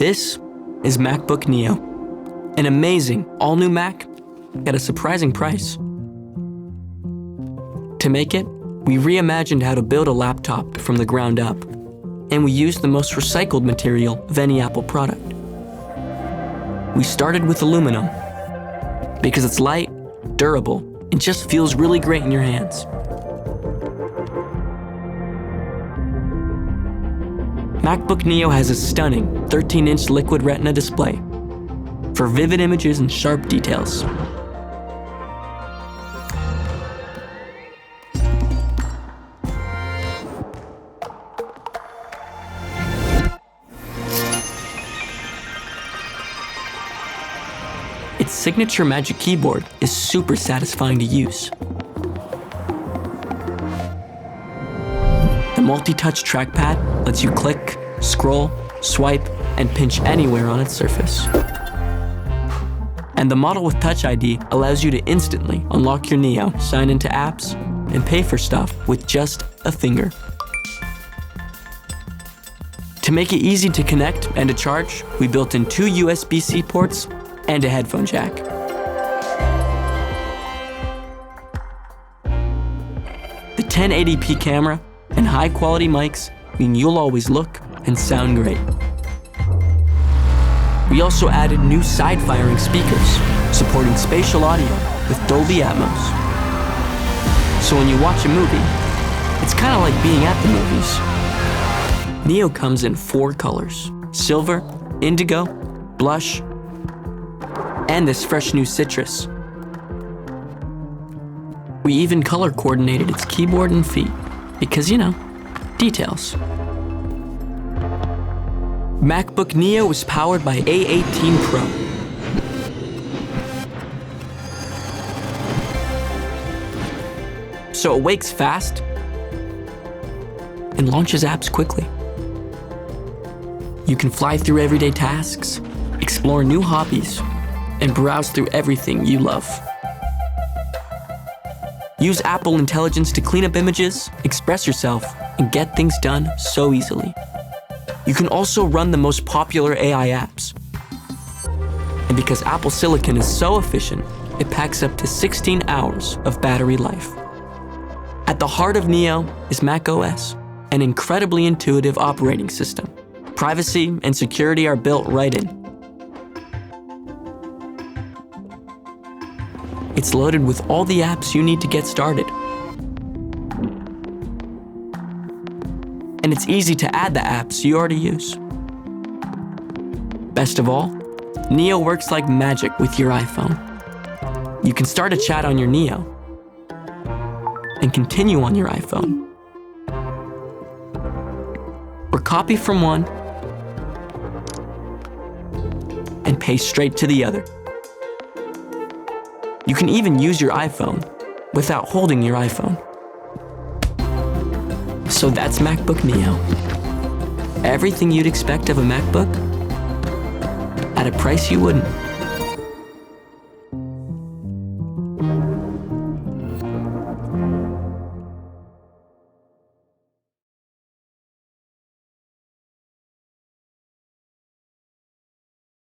This is MacBook Neo, an amazing all-new Mac at a surprising price. To make it, we reimagined how to build a laptop from the ground up, and we used the most recycled material of any Apple product. We started with aluminum because it's light, durable, and just feels really great in your hands. MacBook Neo has a stunning 13-inch liquid Retina display for vivid images and sharp details. Its signature Magic Keyboard is super satisfying to use. The multi-touch trackpad lets you click, scroll, swipe, and pinch anywhere on its surface. And the model with Touch ID allows you to instantly unlock your Neo, sign into apps, and pay for stuff with just a finger. To make it easy to connect and to charge, we built in 2 USB-C ports and a headphone jack. The 1080p camera and high-quality mics mean you'll always look and sound great. We also added new side-firing speakers, supporting spatial audio with Dolby Atmos. So when you watch a movie, it's kind of like being at the movies. Neo comes in 4 colors: silver, indigo, blush, and this fresh new citrus. We even color coordinated its keyboard and feet, because, you know, details. MacBook Neo is powered by A18 Pro. So it wakes fast and launches apps quickly. You can fly through everyday tasks, explore new hobbies, and browse through everything you love. Use Apple Intelligence to clean up images, express yourself, and get things done so easily. You can also run the most popular AI apps. And because Apple Silicon is so efficient, it packs up to 16 hours of battery life. At the heart of Neo is macOS, an incredibly intuitive operating system. Privacy and security are built right in. It's loaded with all the apps you need to get started. And it's easy to add the apps you already use. Best of all, Neo works like magic with your iPhone. You can start a chat on your Neo and continue on your iPhone, or copy from one and paste straight to the other. You can even use your iPhone without holding your iPhone. So that's MacBook Neo. Everything you'd expect of a MacBook at a price you wouldn't.